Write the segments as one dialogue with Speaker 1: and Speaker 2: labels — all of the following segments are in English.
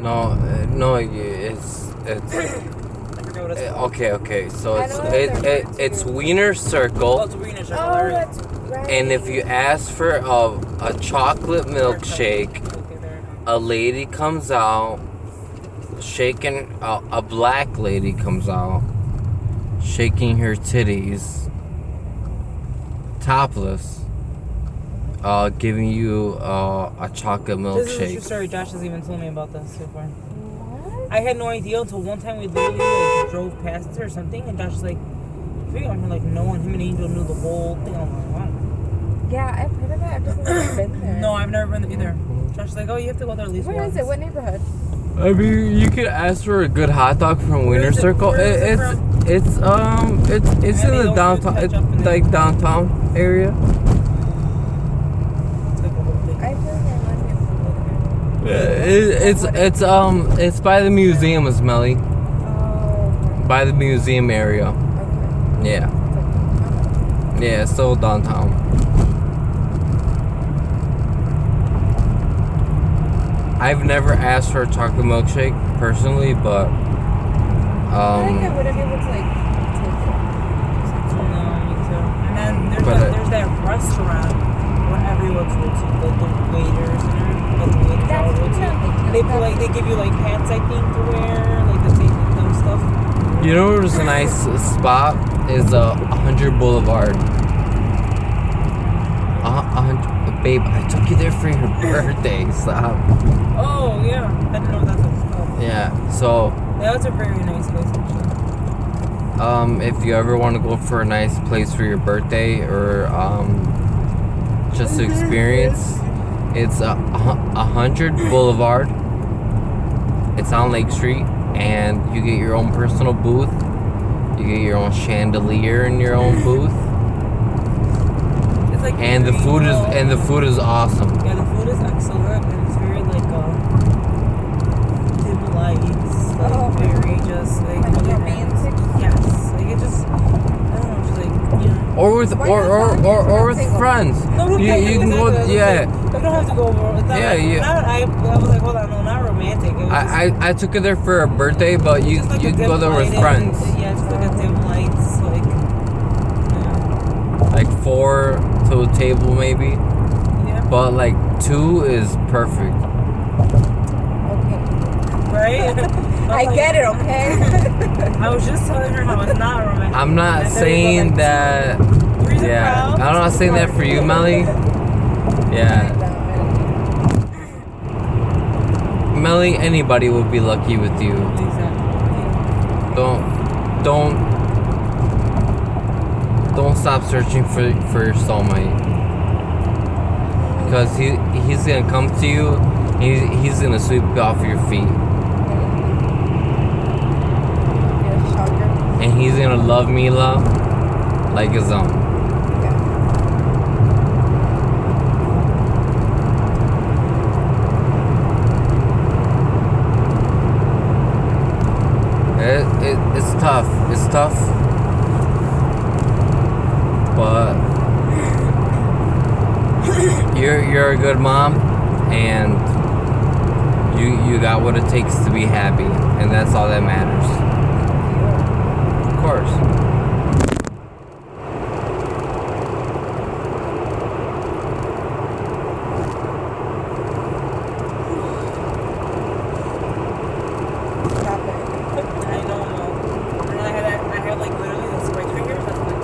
Speaker 1: No, it's
Speaker 2: I forget what it's called.
Speaker 1: okay. So
Speaker 3: I
Speaker 1: it's
Speaker 3: know what
Speaker 1: it's Wiener Circle,
Speaker 2: Oh, it's a Wiener Circle.
Speaker 3: Oh,
Speaker 2: There it
Speaker 3: that's
Speaker 2: is.
Speaker 3: right.
Speaker 1: and if you ask for a chocolate milkshake,
Speaker 2: Okay, there.
Speaker 1: a lady comes out shaking. A black lady comes out shaking her titties, topless, giving you a chocolate
Speaker 2: This is a true
Speaker 1: milkshake.
Speaker 2: story. Josh has even told me about this so far.
Speaker 3: What?
Speaker 2: I had no idea until one time we literally like drove past it or something, and Josh was like, I'm like, no one, him and Angel knew the whole thing. I'm like, wow.
Speaker 3: Yeah, I've heard of it. I've just never been there.
Speaker 2: No, I've never been there either. Josh was like, oh, you have to go there at least
Speaker 3: Where
Speaker 2: once.
Speaker 3: is it? What neighborhood?
Speaker 1: I mean, you could ask for a good hot dog from
Speaker 2: Where
Speaker 1: Wiener
Speaker 2: is it-
Speaker 1: Circle.
Speaker 2: where is it from?
Speaker 1: It's in
Speaker 2: they
Speaker 1: the
Speaker 2: don't
Speaker 1: downtown.
Speaker 2: catch
Speaker 1: It's
Speaker 2: up in there.
Speaker 1: like downtown area.
Speaker 2: It's like a whole thing.
Speaker 3: I feel like I might be
Speaker 1: It's by the museum, Melly.
Speaker 3: Oh, okay.
Speaker 1: By the museum area.
Speaker 3: Okay.
Speaker 1: Yeah, yeah, it's still downtown. I've never asked for a chocolate milkshake personally, but
Speaker 3: I think I would have been able to like take
Speaker 2: No, me too. And then there's
Speaker 1: But,
Speaker 2: there's that restaurant where everyone's go to, like the waiters and everything, like the waiters
Speaker 3: That's
Speaker 2: all go
Speaker 3: what I'm
Speaker 2: to.
Speaker 3: thinking.
Speaker 2: They put like they give you like hats I think to wear, like the same dumb stuff.
Speaker 1: you know where's a nice spot is 100 Boulevard. 100, babe, I took you there for your birthday. Stop.
Speaker 2: Oh yeah, I didn't know that's what it's called.
Speaker 1: Yeah. So,
Speaker 2: Yeah, that's a very nice place actually.
Speaker 1: if you ever want to go for a nice place for your birthday or just to experience, it's 100 Boulevard. It's on Lake Street, and you get your own personal booth. You get your own chandelier in your own booth,
Speaker 2: It's like
Speaker 1: and the food is awesome.
Speaker 2: Yeah, the food is excellent and it's very like dim lights, like
Speaker 3: Oh.
Speaker 2: very just like
Speaker 3: Like
Speaker 2: really
Speaker 3: romantic?
Speaker 2: Yes, like it just I don't know, just like you know.
Speaker 1: Or with
Speaker 3: Why
Speaker 1: or
Speaker 3: not?
Speaker 1: with
Speaker 3: Single.
Speaker 1: friends.
Speaker 2: No,
Speaker 1: You can go. Yeah.
Speaker 2: You don't have to go over. It's not
Speaker 1: Yeah,
Speaker 2: like,
Speaker 1: yeah.
Speaker 2: Not, I was like, hold on, no, not romantic. It was
Speaker 1: I took her there for a birthday, but you
Speaker 2: just like
Speaker 1: you
Speaker 2: a
Speaker 1: can
Speaker 2: dim
Speaker 1: go there with
Speaker 2: lighting.
Speaker 1: friends.
Speaker 2: Yeah, just like a dim lights, like
Speaker 1: Like 4 to a table maybe,
Speaker 2: yeah,
Speaker 1: but like 2 is perfect.
Speaker 3: Okay.
Speaker 2: right.
Speaker 3: I get it, okay?
Speaker 2: I was just telling her how it's not romantic.
Speaker 1: I'm not
Speaker 2: And then we go
Speaker 1: saying
Speaker 2: back to-
Speaker 1: that.
Speaker 2: Three's a
Speaker 1: Yeah,
Speaker 2: crowd.
Speaker 1: I'm not saying that for you, Melly. Yeah, Melly. Anybody would be lucky with you.
Speaker 2: Exactly.
Speaker 1: Don't stop searching for your soulmate, because he's gonna come to you. He's gonna sweep you off your feet,
Speaker 3: Yeah, shocker.
Speaker 1: and he's gonna love Mila like his own.
Speaker 3: Yeah.
Speaker 1: It's tough. It's tough, but you're a good mom, and you got what it takes to be happy, and that's all that matters. Of course.
Speaker 3: Stop it.
Speaker 2: I don't know. And then I had like literally the spray fingers. That's like,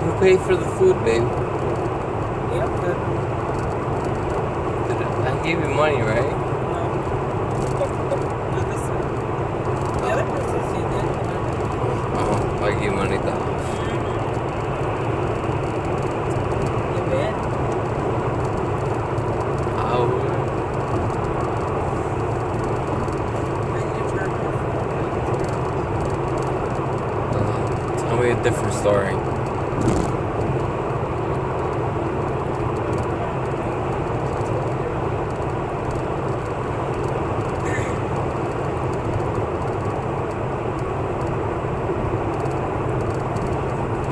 Speaker 1: Who paid for the food, babe?
Speaker 2: yeah, but
Speaker 1: I gave you money, right?
Speaker 2: no. Not this one. The other person's you did.
Speaker 1: Oh, I gave you money though.
Speaker 2: You bet.
Speaker 1: Oh.
Speaker 2: And you turned
Speaker 1: Tell me a different story.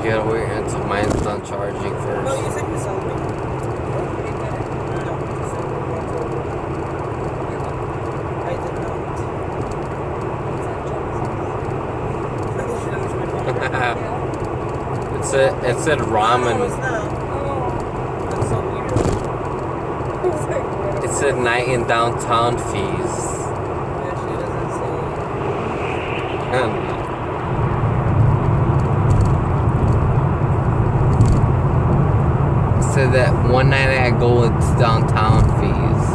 Speaker 1: You gotta wait until mine's done charging
Speaker 2: No, you
Speaker 1: first.
Speaker 2: said you sold me.
Speaker 1: said
Speaker 2: No, it's
Speaker 1: ramen.
Speaker 2: not.
Speaker 3: Oh.
Speaker 2: That's so weird.
Speaker 3: It's like, what?
Speaker 1: It said night in downtown fees.
Speaker 2: It actually doesn't say.
Speaker 1: And it said that one night I go it's downtown fees.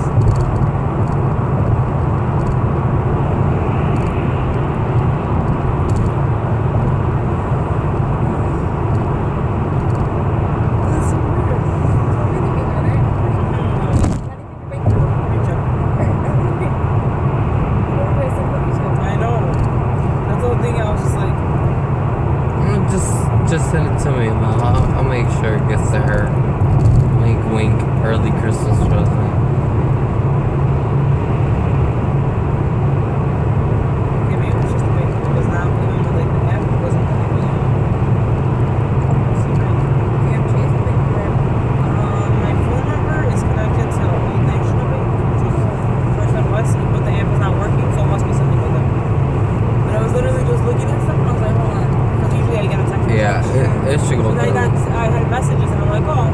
Speaker 2: That's so weird.
Speaker 3: So we're thinking on it. How do you think you're making it? Okay. What do I say about each other?
Speaker 2: I know. That's the whole thing. I was just like,
Speaker 1: Just send it to me, man. I'll make sure it gets to her. Wink, wink. Early Christmas present.
Speaker 2: okay, maybe it's just a bit. It was not even like the app wasn't really. See, right?
Speaker 3: Yeah, Chase is making it.
Speaker 2: My phone number is connected to Old National Bank, which is First and West, but the app is not working, so it must be something with them. But I was literally just looking at stuff and I was like, hold on. Because usually I get a text.
Speaker 1: Yeah, it should go
Speaker 2: And
Speaker 1: through.
Speaker 2: I had messages and I'm like, oh.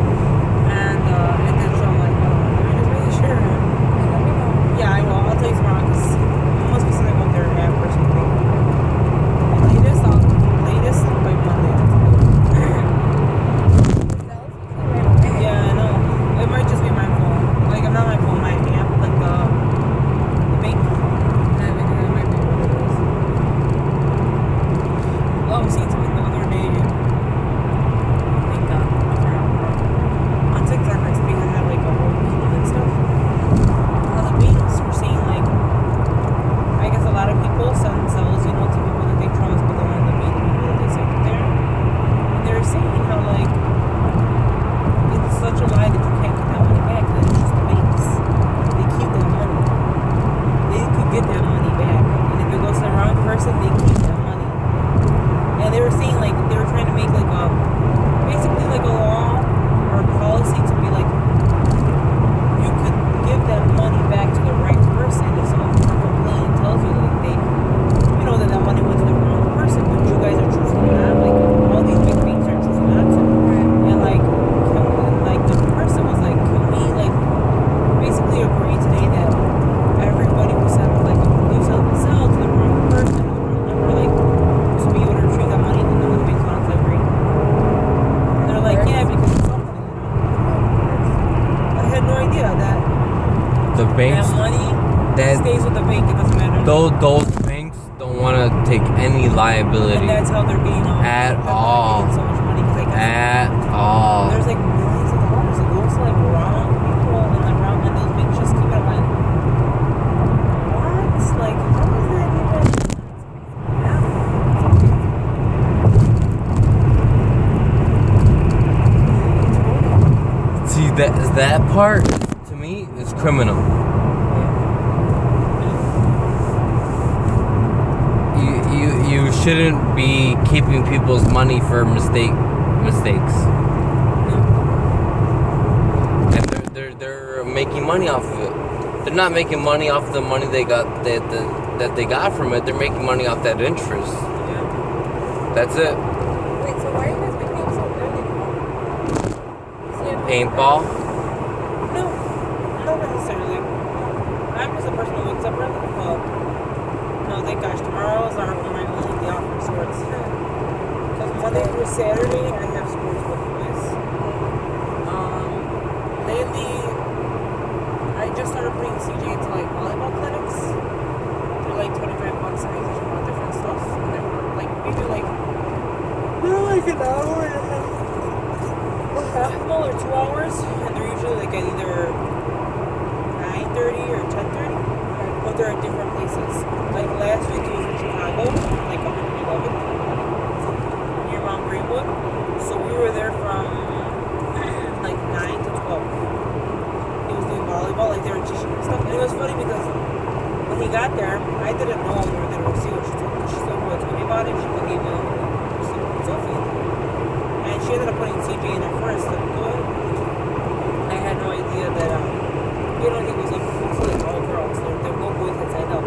Speaker 2: And it did show. I'm like, oh, let me just make sure.
Speaker 3: Yeah, let me know.
Speaker 2: Yeah, I will. I'll tell you tomorrow because it must be something with their app or something. Latest by Monday. I'll tell you.
Speaker 3: That was usually right away.
Speaker 2: Yeah, I know. It might just be my phone. Like, I'm not my phone, my app, like the bank. I think that might be what it is. Oh, I was seeing something the other day. Like, on TikTok, I think I had like a whole meeting and stuff. On the meetings, we're seeing like, I guess a lot of people sell themselves, to people that they trust, but don't want to meet the people that they say that they're. And they're saying how like, it's such a lie that you can't get that money back. That it's just banks. They keep that money. They could get that money back, and if it goes to the wrong person, they keep that money. And they were saying like they were trying to make like a basically like a law or a policy to be like you could give that money back to the right person if someone complains and tells you like they that money went to the wrong person, but you guys are choosing not like all these big banks are choosing not to. And like the person was like, can we like basically agree today that everybody who sends like you sell to the wrong person, the wrong number, like to be able to retrieve that money, then the banks want to agree. And they're like, yeah, because it's all money. I had no idea that
Speaker 1: The banks,
Speaker 2: that money
Speaker 1: that
Speaker 2: stays with the bank. It doesn't matter.
Speaker 1: those banks don't want to take any liability
Speaker 2: And that's how they're being
Speaker 1: At
Speaker 2: that's how they're
Speaker 1: all.
Speaker 2: getting so much money because I guess
Speaker 1: at all.
Speaker 2: there's like millions of dollars that goes to like wrong people and like wrong and those banks just keep it like what? Like how is that even?
Speaker 1: See that part to me is criminal. You shouldn't be keeping people's money for mistakes. And they're making money off of it. They're not making money off the money they got that they got from it. They're making money off that interest.
Speaker 2: Yeah.
Speaker 1: That's it.
Speaker 3: Wait, so why are you guys waking up so early? So you have-
Speaker 1: Paintball.
Speaker 2: No, not necessarily. I'm just a person who wakes up early. Well, no, thank gosh. Tomorrow is my only day off from sports. Because Monday through Saturday, I have sports with the boys. Lately, I just started putting CJ into like volleyball clinics. They're like $25 and they teach about different stuff. And they're like maybe like they're like an hour and a half. No, they're 2 hours, and they're usually like at either 9:30 or 10:30, but they're at different places. Like last week it was in Chicago, like 111th, near Mount Greenwood. So we were there from like 9 to 12. He was doing volleyball, like they were teaching him stuff. And it was funny because when he got there, I didn't know we were there to see what she told me. She still told me about it. She gave me Sophie. And she ended up putting CJ in there first. I had no idea that, he was like mostly all girls. There were no boys that signed up.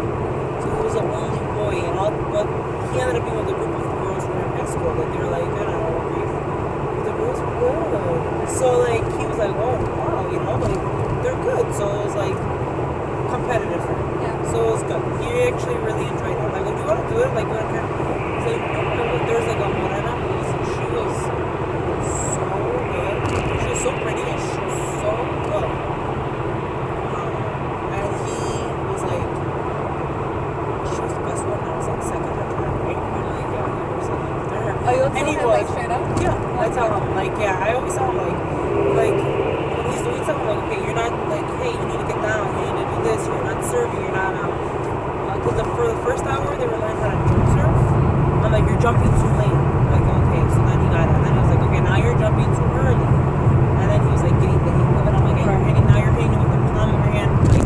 Speaker 2: So he was the only boy, but he ended up being with a group of girls from high school that they were like, I don't know, like, oh wow, you know, like they're good. So it was like competitive for him.
Speaker 3: Yeah.
Speaker 2: So it was good. He actually really enjoyed it. Like, do you want to do it? Like, what kind? It's like, there's like a morena she was so good. She was so pretty and she was so good. And he was like, she was the best one. I was like second or third, right? Really? Yeah, he was like third.
Speaker 3: Oh, you would
Speaker 2: And
Speaker 3: tell
Speaker 2: he
Speaker 3: him
Speaker 2: was.
Speaker 3: like straight up?
Speaker 2: Yeah, I tell him, like, yeah, I always tell him, like, when he's doing something, like, okay, you're not, like, hey, you need to get down, you need to do this, you're not serving, you're not, because for the first hour, they were learning how to jump serve. I'm like, you're jumping too late. Like, okay, so then he got it, and then I was like, okay, now you're jumping too early. And then he was, like, getting the hang of it. I'm like, hey, now you're hitting it with the palm of your hand, like,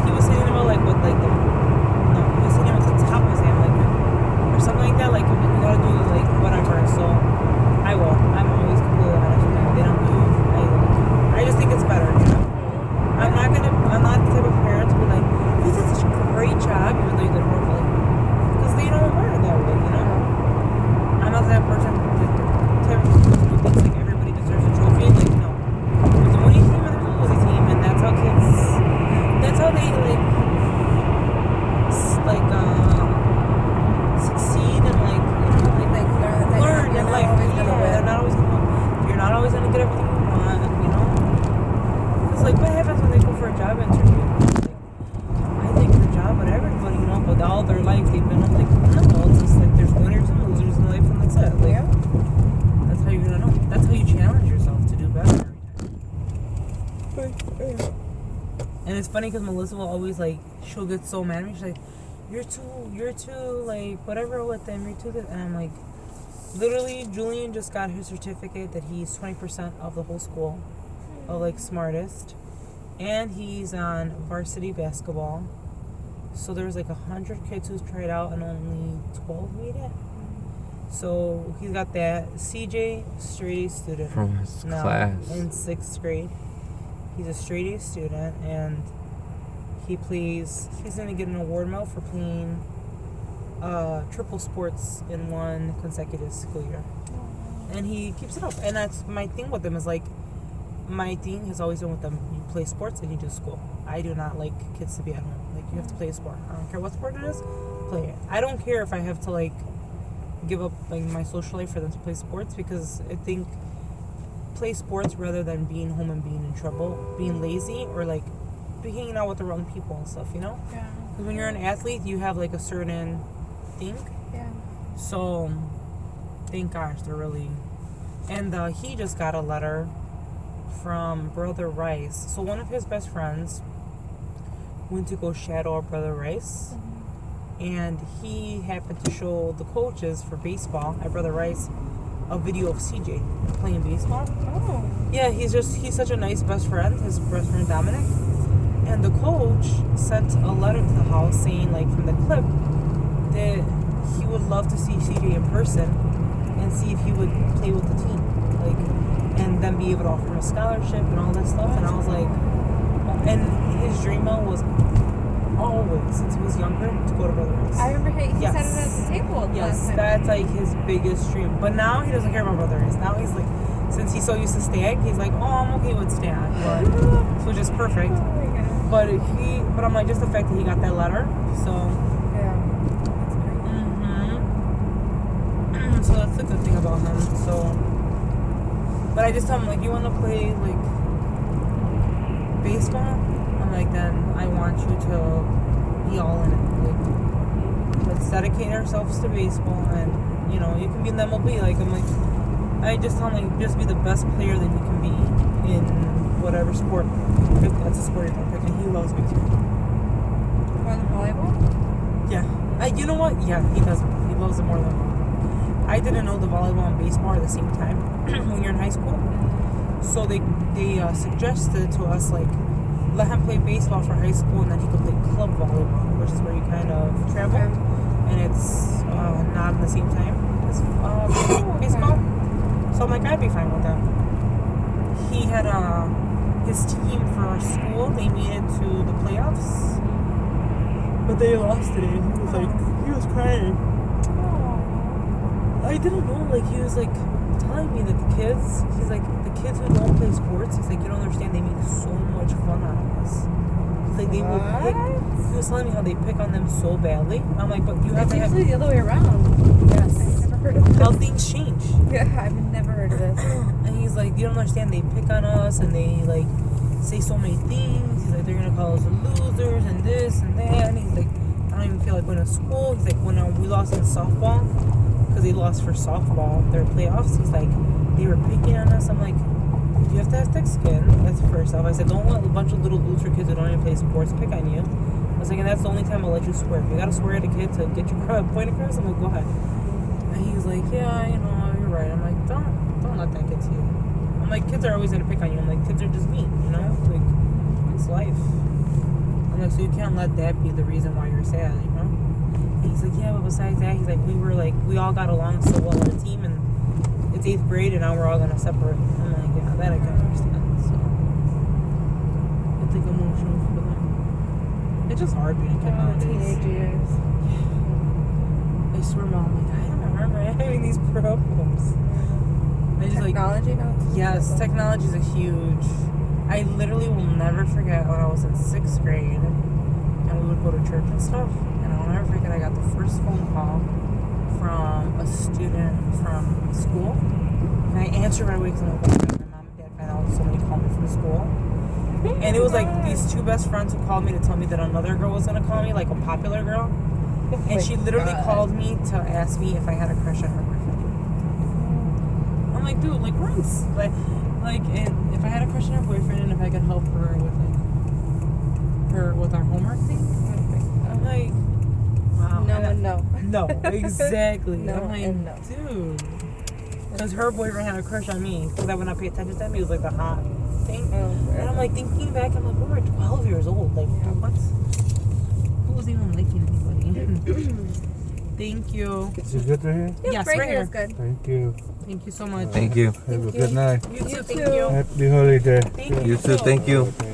Speaker 2: he was hitting him, like, with, like, no, he was hitting him with the top of his hand, like, or something like that, like, you gotta do, like, whatever, so I will. I'm always completely honest with them. They don't do. I just think it's better, you know. I'm not the type of parent to be like, you did such a great job, even though you did horribly, because they don't learn that way, you know. I'm not that person. The type of person who thinks like everybody deserves a trophy. Like, no. There's a winning team and there's a losing team, and that's how kids. That's how they succeed and like. Learn in life. They're not always gonna win. You're not always gonna get everything you want, you know? Because, like, what happens when they go for a job interview? Like, I think your job with everybody, you know, but all their life they've been like, no, it's just like there's winners and losers in life, and that's it. Like,
Speaker 3: Yeah.
Speaker 2: that's how you're gonna know. That's how you challenge yourself to do better every time. And it's funny because Melissa will always, like, she'll get so mad at me. She's like, you're too, like, whatever with them, you're too this. And I'm like, literally, Julian just got his certificate that he's 20% of the whole school, of like smartest, and he's on varsity basketball. So there was like 100 kids who tried out, and only 12 made it. So he's got that. CJ, straight A student
Speaker 1: From his
Speaker 2: now
Speaker 1: class.
Speaker 2: in 6th grade. He's a straight A student, and he's gonna get an award medal for playing triple sports in one consecutive school year. And he keeps it up. And that's my thing with him, is like, my thing has always been with them, you play sports and you do school. I do not like kids to be at home. Like, you have to play a sport. I don't care what sport it is, play it. I don't care if I have to, like, give up, like, my social life for them to play sports, because I think play sports rather than being home and being in trouble, being lazy, or like be hanging out with the wrong people and stuff, you know?
Speaker 3: Yeah.
Speaker 2: Because when you're an athlete, you have like a certain thing.
Speaker 3: Yeah.
Speaker 2: So, thank gosh, they're really. And he just got a letter from Brother Rice. So one of his best friends went to go shadow our Brother Rice, and he happened to show the coaches for baseball at Brother Rice a video of CJ playing baseball.
Speaker 3: Oh.
Speaker 2: Yeah, he's such a nice best friend, his best friend Dominic. And the coach sent a letter to the house saying, like, from the clip, that he would love to see CJ in person and see if he would play with the team, like, and then be able to offer him a scholarship and all that stuff. And I was like, and his dream was always, since he was younger, to go to Brother Rice.
Speaker 3: I remember he
Speaker 2: Yes.
Speaker 3: said it at the table
Speaker 2: Yes,
Speaker 3: last time.
Speaker 2: that's like his biggest dream. But now he doesn't care about Brother Rice. Now he's like, since he's so used to Stag, he's like, oh, I'm okay with Stag, but which is perfect.
Speaker 3: Oh my God.
Speaker 2: But I'm like, just the fact that he got that letter, so.
Speaker 3: Yeah. That's great.
Speaker 2: So that's the good thing about him. So, but I just tell him, like, you want to play like baseball? I'm like, then I want you to be all in it. Like, let's dedicate ourselves to baseball, and you know, you can be in the MLB. Like, I'm like, I just tell him, like, just be the best player that you can be in whatever sport. If that's a sport you're gonna pick, and he loves baseball.
Speaker 3: More than volleyball?
Speaker 2: Yeah. You know what? Yeah, he does. He loves it more than volleyball. I didn't know the volleyball and baseball are the same time when you're in high school. So they suggested to us, like, let him play baseball for high school, and then he could play club volleyball, which is where you kind of travel, and it's not at the same time as baseball. So I'm like, I'd be fine with that. He had his team for our school. They made it to the playoffs, but they lost today. He was crying. I didn't know, like, he was like telling me that the kids who don't play sports, he's like, you telling me how they pick on them so badly. I'm like, but you have
Speaker 3: It's
Speaker 2: to have.
Speaker 3: usually the other way around.
Speaker 2: Yes.
Speaker 3: I've never heard of this.
Speaker 2: How things change.
Speaker 3: Yeah, I've never heard of this.
Speaker 2: And he's like, you don't understand. They pick on us and they like say so many things. He's like, they're gonna call us losers and this and that. And he's like, I don't even feel like going to school. He's like, when we lost in softball, because they lost for softball, their playoffs. He's like, they were picking on us. I'm like, you have to have thick skin. That's first off. I said, don't let a bunch of little loser kids who don't even play sports pick on you. I was like, and that's the only time I'll let you swear. If you gotta swear at a kid to get your point across, I'm like, go ahead. And he's like, yeah, you know, you're right. I'm like, don't let that get to you. I'm like, kids are always gonna pick on you. I'm like, kids are just mean, you know? Like, it's life. I'm like, so you can't let that be the reason why you're sad, you know? And he's like, yeah, but besides that, he's like, we all got along so well on a team, and it's 8th grade, and now we're all gonna separate. I'm like, yeah, that I can understand. So it's like emotional for them. It's just hard being a kid nowadays.
Speaker 3: Teenage years.
Speaker 2: I swear, Mom, like, I don't remember having these problems. I just like,
Speaker 3: Technology now?
Speaker 2: yes, technology is a huge. I literally will never forget when I was in 6th grade, and we would go to church and stuff. And I'll never forget, I got the first phone call from a student from school, and I answered right away because I'm like, my mom and dad found out somebody called me from school. And it was like these two best friends who called me to tell me that another girl was gonna call me, like a popular girl. And she literally called me to ask me if I had a crush on her boyfriend. I'm like, dude, like, we're and if I had a crush on her boyfriend and if I could help her with our homework thing. I'm like, wow.
Speaker 3: No and no.
Speaker 2: No, exactly.
Speaker 3: No
Speaker 2: I'm like,
Speaker 3: and no.
Speaker 2: dude. Because her boyfriend had a crush on me because I would not pay attention to him. He was like the hot thing. And I'm like, thinking back, I'm like, we were 12 years old. Like, what? Who was even liking anybody? Thank you.
Speaker 4: Is it good right here?
Speaker 2: Yes,
Speaker 3: right
Speaker 2: right
Speaker 3: here
Speaker 2: here.
Speaker 3: is good.
Speaker 4: Thank you.
Speaker 2: Thank you so much.
Speaker 1: Thank you.
Speaker 4: Have a good night.
Speaker 2: You too.
Speaker 3: You
Speaker 2: Thank
Speaker 3: too.
Speaker 2: you.
Speaker 4: Happy holiday.
Speaker 2: Thank
Speaker 1: You too. Thank you.
Speaker 4: Thank